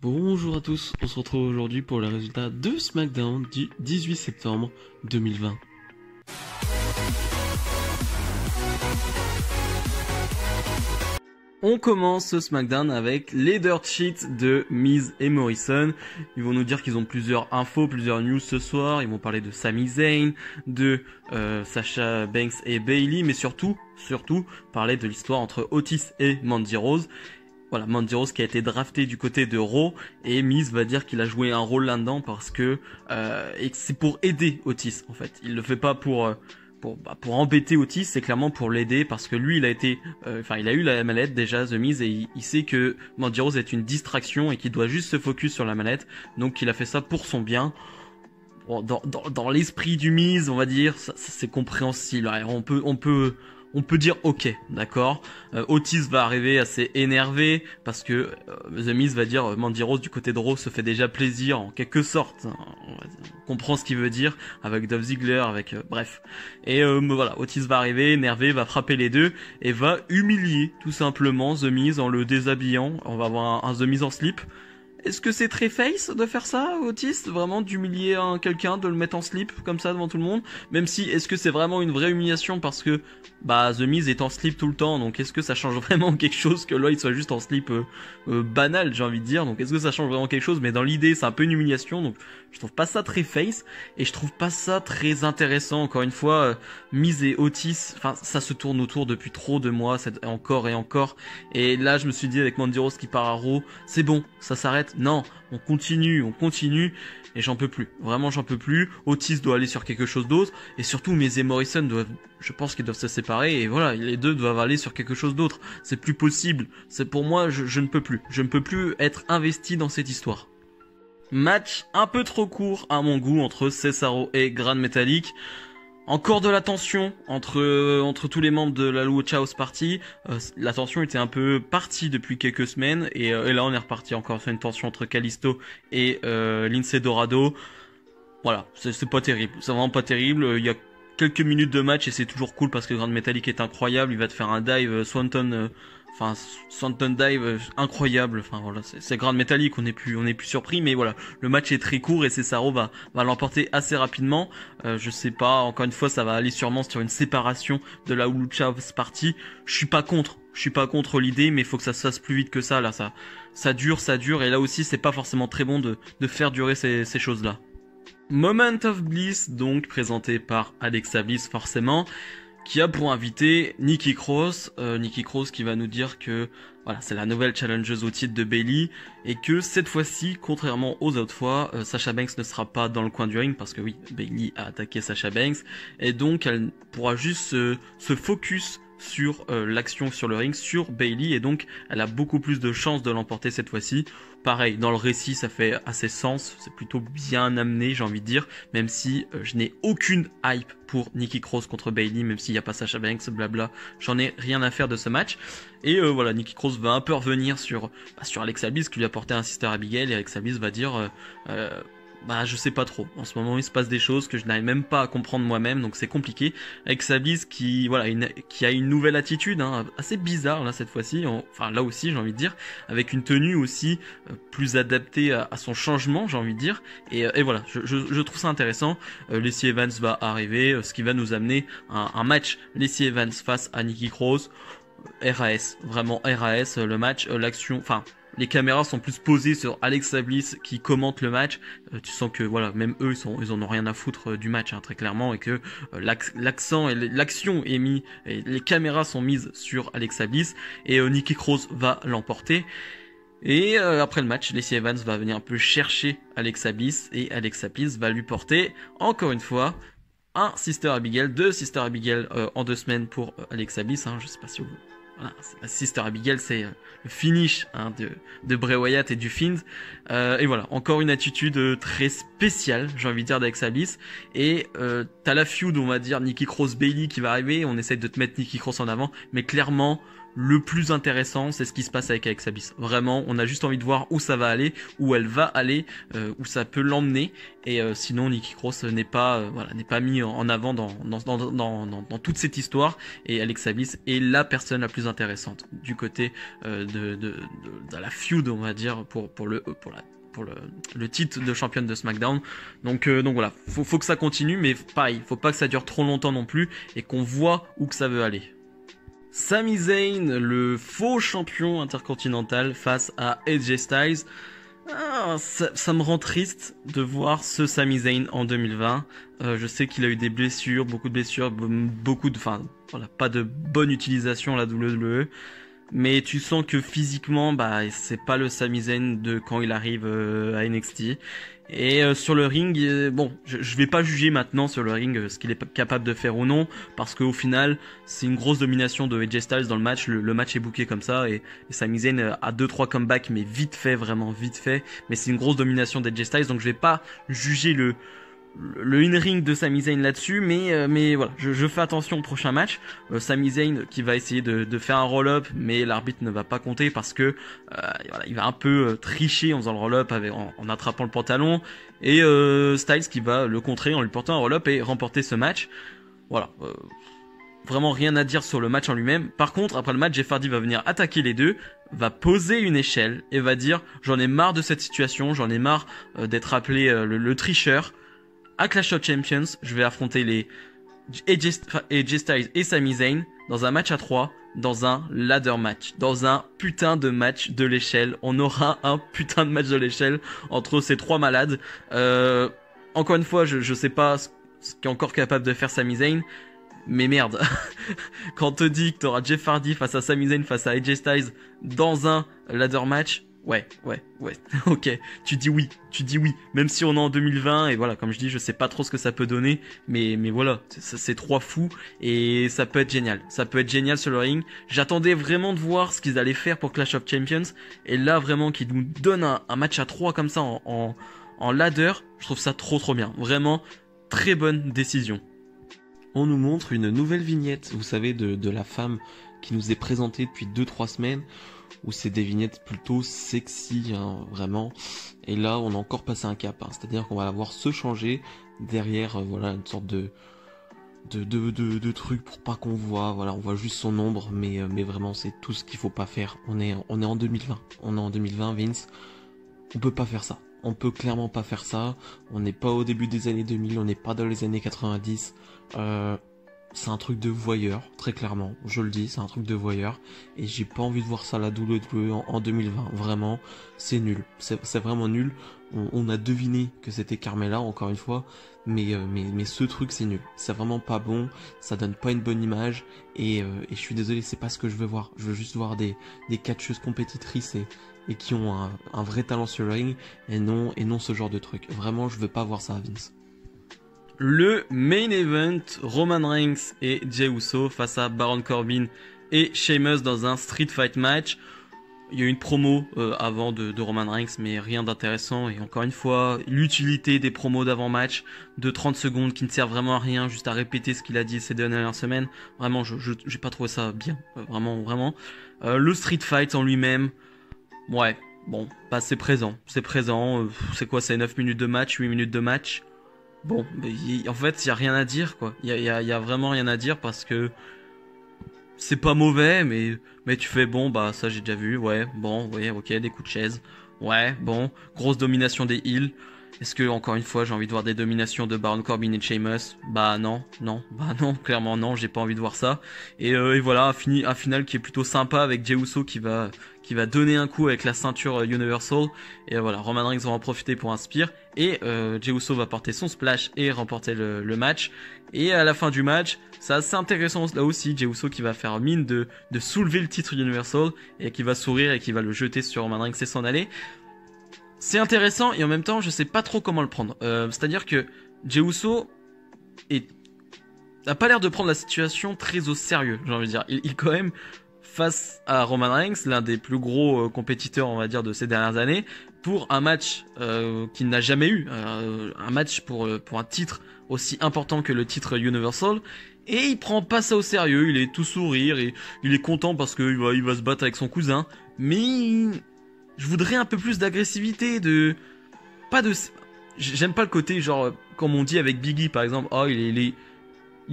Bonjour à tous, on se retrouve aujourd'hui pour le résultat de SmackDown du 18 septembre 2020. On commence ce SmackDown avec les dirt sheets de Miz et Morrison. Ils vont nous dire qu'ils ont plusieurs infos, plusieurs news ce soir. Ils vont parler de Sami Zayn, de Sasha Banks et Bayley, mais surtout parler de l'histoire entre Otis et Mandy Rose. Voilà, Mandy Rose qui a été drafté du côté de Raw, et Miz va dire qu'il a joué un rôle là-dedans parce que et que c'est pour aider Otis en fait. Il le fait pas pour embêter Otis, c'est clairement pour l'aider parce que lui il a eu la mallette déjà, The Miz, et il sait que Mandy Rose est une distraction et qu'il doit juste se focus sur la mallette, donc il a fait ça pour son bien. Bon, dans l'esprit du Miz, on va dire, ça c'est compréhensible. Alors, on peut dire ok, d'accord. Otis va arriver assez énervé parce que The Miz va dire Mandy Rose du côté de Raw se fait déjà plaisir en quelque sorte. On comprend ce qu'il veut dire avec Dolph Ziggler, avec bref. Et voilà, Otis va arriver énervé, va frapper les deux et va humilier tout simplement The Miz en le déshabillant. On va avoir un The Miz en slip. Est-ce que c'est très face de faire ça, Otis? Vraiment d'humilier quelqu'un, de le mettre en slip comme ça devant tout le monde? Même si, est-ce que c'est vraiment une vraie humiliation parce que The Miz est en slip tout le temps, donc est-ce que ça change vraiment quelque chose que là il soit juste en slip banal, j'ai envie de dire? Donc est-ce que ça change vraiment quelque chose? Mais dans l'idée c'est un peu une humiliation, donc je trouve pas ça très face et je trouve pas ça très intéressant. Encore une fois, Miz et Otis, enfin ça se tourne autour depuis trop de mois, encore et encore, et là je me suis dit avec Mandy Rose qui part à Raw, c'est bon, ça s'arrête. Non, on continue, et j'en peux plus. Vraiment, j'en peux plus. Otis doit aller sur quelque chose d'autre, et surtout, Miz et Morrison je pense qu'ils doivent se séparer, et voilà, les deux doivent aller sur quelque chose d'autre. C'est plus possible. C'est pour moi, je ne peux plus. Je ne peux plus être investi dans cette histoire. Match un peu trop court à mon goût entre Cesaro et Gran Metalik. Encore de la tension entre tous les membres de la Lucha House Party. La tension était un peu partie depuis quelques semaines et là on est reparti encore sur une tension entre Kalisto et Lince Dorado. Voilà, c'est pas terrible, c'est vraiment pas terrible. Il y a quelques minutes de match et c'est toujours cool parce que Gran Metalik est incroyable. Il va te faire un dive Swanton dive incroyable. Enfin voilà, c'est Gran Metalik, on est plus surpris, mais voilà, le match est très court et Cesaro va l'emporter assez rapidement. Je sais pas, encore une fois, ça va aller sûrement sur une séparation de la Lucha House Party. Je suis pas contre l'idée, mais il faut que ça se fasse plus vite que ça. Là, ça dure, et là aussi, c'est pas forcément très bon de faire durer ces choses-là. Moment of Bliss, donc présenté par Alexa Bliss forcément, qui a pour invité Nikki Cross qui va nous dire que voilà, c'est la nouvelle challengeuse au titre de Bayley et que cette fois-ci, contrairement aux autres fois, Sasha Banks ne sera pas dans le coin du ring parce que oui, Bayley a attaqué Sasha Banks et donc elle pourra juste se focus sur l'action sur le ring, sur Bayley, et donc elle a beaucoup plus de chances de l'emporter cette fois-ci. Pareil, dans le récit ça fait assez sens, c'est plutôt bien amené, j'ai envie de dire, même si je n'ai aucune hype pour Nikki Cross contre Bayley, même s'il n'y a pas Sasha Banks, blabla, j'en ai rien à faire de ce match. Et voilà, Nikki Cross va un peu revenir sur Alexa Bliss qui lui a porté un Sister Abigail, et Alexa Bliss va dire je sais pas trop. En ce moment, il se passe des choses que je n'arrive même pas à comprendre moi-même, donc c'est compliqué. Avec Bliss qui a une nouvelle attitude, assez bizarre là cette fois-ci. Enfin là aussi, j'ai envie de dire, avec une tenue aussi plus adaptée à son changement, j'ai envie de dire. Et voilà, je trouve ça intéressant. Lacey Evans va arriver, ce qui va nous amener un match Lacey Evans face à Nikki Cross. RAS, vraiment RAS le match, l'action, enfin. Les caméras sont plus posées sur Alexa Bliss qui commente le match. Tu sens que voilà, même eux ils en ont rien à foutre du match, très clairement, et que l'accent et l'action est mis, et les caméras sont mises sur Alexa Bliss, et Nikki Cross va l'emporter. Et après le match, Lacey Evans va venir un peu chercher Alexa Bliss, et Alexa Bliss va lui porter encore une fois un Sister Abigail, deux Sister Abigail en 2 semaines pour Alexa Bliss. Je sais pas si vous... Voilà, Sister Abigail, c'est le finish de Bray Wyatt et du Fiend. Et voilà, encore une attitude très spéciale, j'ai envie de dire, d'Alexa Bliss. Et t'as la feud, on va dire, Nikki Cross Bayley qui va arriver. On essaie de te mettre Nikki Cross en avant, mais clairement, le plus intéressant, c'est ce qui se passe avec Alexa Bliss. Vraiment, on a juste envie de voir où ça va aller, où elle va aller, où ça peut l'emmener. Et sinon, Nikki Cross n'est pas mis en avant dans toute cette histoire. Et Alexa Bliss est la personne la plus intéressante du côté de la feud, on va dire, pour le titre de championne de SmackDown. Donc voilà, faut que ça continue, mais pareil, faut pas que ça dure trop longtemps non plus et qu'on voit où que ça veut aller. Sami Zayn, le faux champion intercontinental face à AJ Styles. Ça me rend triste de voir ce Sami Zayn en 2020. Je sais qu'il a eu des blessures, beaucoup de blessures, pas de bonne utilisation à la WWE. Mais tu sens que physiquement, c'est pas le Sami Zayn de quand il arrive à NXT. Et sur le ring, je vais pas juger maintenant sur le ring ce qu'il est capable de faire ou non, parce qu'au final, c'est une grosse domination de AJ Styles dans le match. Le match est booké comme ça, et Sami Zayn a 2-3 comebacks, mais vite fait, vraiment vite fait. Mais c'est une grosse domination d'AJ Styles, donc je vais pas juger le in-ring de Sami Zayn là-dessus, mais voilà, je fais attention au prochain match. Sami Zayn qui va essayer de faire un roll-up, mais l'arbitre ne va pas compter parce que il va un peu tricher en faisant le roll-up en attrapant le pantalon, et Styles qui va le contrer en lui portant un roll-up et remporter ce match. Voilà, vraiment rien à dire sur le match en lui-même. Par contre, après le match, Jeff Hardy va venir attaquer les deux, va poser une échelle et va dire « J'en ai marre de cette situation, j'en ai marre d'être appelé le tricheur. À Clash of Champions, je vais affronter les AJ Styles et Sami Zayn dans un match à 3, dans un ladder match, dans un putain de match de l'échelle. On aura un putain de match de l'échelle entre ces trois malades. Encore une fois, je sais pas ce qu'est encore capable de faire Sami Zayn, mais merde. Quand on te dit que t'auras Jeff Hardy face à Sami Zayn, face à AJ Styles dans un ladder match, ouais, ok, tu dis oui, même si on est en 2020, et voilà, comme je dis, je sais pas trop ce que ça peut donner, mais voilà, c'est trois fous, et ça peut être génial sur le ring. J'attendais vraiment de voir ce qu'ils allaient faire pour Clash of Champions, et là, vraiment, qu'ils nous donnent un match à 3 comme ça, en ladder, je trouve ça trop bien, vraiment, très bonne décision. On nous montre une nouvelle vignette, vous savez, de la femme qui nous est présentée depuis 2-3 semaines, où c'est des vignettes plutôt sexy, hein, vraiment. Et là, on a encore passé un cap, hein, c'est-à-dire qu'on va la voir se changer derrière, voilà, une sorte de truc pour pas qu'on voit, voilà, on voit juste son ombre, mais vraiment, c'est tout ce qu'il faut pas faire. On est en 2020, Vince, on peut pas faire ça. On peut clairement pas faire ça. On n'est pas au début des années 2000, on n'est pas dans les années 90. C'est un truc de voyeur, très clairement, je le dis, c'est un truc de voyeur, et j'ai pas envie de voir ça la WWE en 2020, vraiment, c'est nul, c'est vraiment nul. On a deviné que c'était Carmella, encore une fois, mais ce truc c'est nul, c'est vraiment pas bon, ça donne pas une bonne image, et je suis désolé, c'est pas ce que je veux voir. Je veux juste voir des catcheuses compétitrices et qui ont un vrai talent sur le ring, et non ce genre de truc. Vraiment, je veux pas voir ça, Vince. Le main event, Roman Reigns et Jey Uso face à Baron Corbin et Sheamus dans un Street Fight match. Il y a eu une promo avant de Roman Reigns, mais rien d'intéressant. Et encore une fois, l'utilité des promos d'avant-match de 30 secondes qui ne servent vraiment à rien, juste à répéter ce qu'il a dit ces dernières semaines. Vraiment, j'ai pas trouvé ça bien. Vraiment. Le Street Fight en lui-même, ouais, bon, c'est présent. C'est quoi, c'est 9 minutes de match, 8 minutes de match. Bon, en fait, il y a rien à dire, quoi. Il y a vraiment rien à dire parce que c'est pas mauvais, mais tu fais bon, ça j'ai déjà vu, ouais, ok, des coups de chaise, ouais, bon, grosse domination des heels. Est-ce que, encore une fois, j'ai envie de voir des dominations de Baron Corbin et de Sheamus? Non, clairement non, j'ai pas envie de voir ça. Et voilà, un final qui est plutôt sympa avec Jey Uso qui va donner un coup avec la ceinture Universal. Et voilà, Roman Reigns va en profiter pour un spear. Et Jey Uso va porter son splash et remporter le match. Et à la fin du match, c'est assez intéressant là aussi, Jey Uso qui va faire mine de soulever le titre Universal et qui va sourire et qui va le jeter sur Roman Reigns et s'en aller. C'est intéressant et en même temps je sais pas trop comment le prendre. C'est-à-dire que Jey Uso n'a pas l'air de prendre la situation très au sérieux, j'ai envie de dire. Il quand même face à Roman Reigns, l'un des plus gros compétiteurs, on va dire, de ces dernières années, pour un match qu'il n'a jamais eu, un match pour un titre aussi important que le titre Universal, et il prend pas ça au sérieux, il est tout sourire, et il est content parce que il va se battre avec son cousin, mais je voudrais un peu plus d'agressivité, j'aime pas le côté genre, comme on dit avec Biggie par exemple, oh il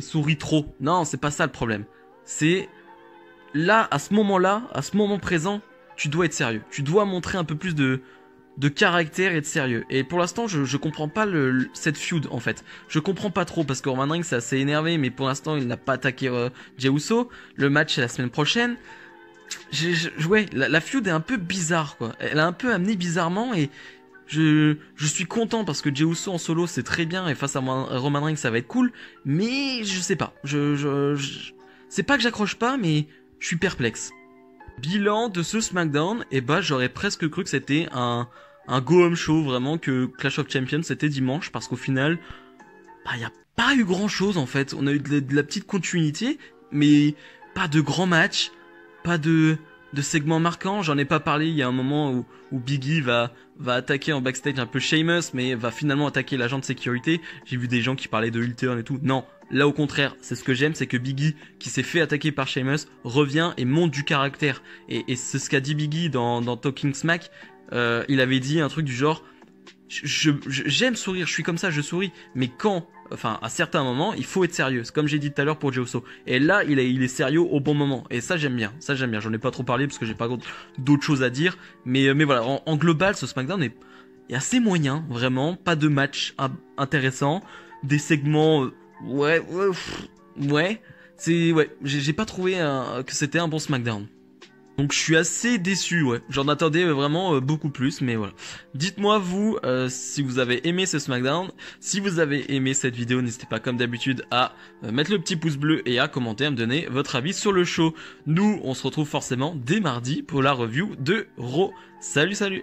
sourit trop. Non, c'est pas ça le problème. C'est là, à ce moment présent, tu dois être sérieux. Tu dois montrer un peu plus de caractère et de sérieux. Et pour l'instant, je comprends pas cette feud en fait. Je comprends pas trop parce que Roman Reigns c'est assez énervé, mais pour l'instant il n'a pas attaqué Jey Uso. Le match c'est la semaine prochaine. Ouais, la feud est un peu bizarre quoi. Elle a un peu amené bizarrement et je suis content parce que Jey Uso en solo c'est très bien et face à Roman Reigns ça va être cool, mais je sais pas. C'est pas que j'accroche pas, mais je suis perplexe. Bilan de ce SmackDown, et bah j'aurais presque cru que c'était un go home show vraiment, que Clash of Champions c'était dimanche, parce qu'au final, bah y a pas eu grand chose en fait. On a eu de la petite continuité, mais pas de grands matchs, pas de segments marquants. J'en ai pas parlé, il y a un moment où Biggie va attaquer en backstage un peu Sheamus, mais va finalement attaquer l'agent de sécurité. J'ai vu des gens qui parlaient de heel turn et tout. Non, là au contraire, c'est ce que j'aime, c'est que Biggie, qui s'est fait attaquer par Sheamus, revient et monte du caractère. Et c'est ce qu'a dit Biggie dans Talking Smack. Il avait dit un truc du genre, j'aime sourire, je suis comme ça, je souris, mais à certains moments, il faut être sérieux. C'est comme j'ai dit tout à l'heure pour Jey Uso. Et là, il est sérieux au bon moment. Et ça, j'aime bien. J'en ai pas trop parlé parce que j'ai pas d'autres choses à dire. Mais voilà, en global, ce SmackDown est assez moyen, vraiment. Pas de match intéressant. Des segments, ouais. J'ai pas trouvé que c'était un bon SmackDown. Donc je suis assez déçu, ouais. J'en attendais vraiment beaucoup plus, mais voilà. Dites-moi vous si vous avez aimé ce SmackDown. Si vous avez aimé cette vidéo, n'hésitez pas comme d'habitude à mettre le petit pouce bleu et à commenter, à me donner votre avis sur le show. Nous, on se retrouve forcément dès mardi pour la review de Raw. Salut!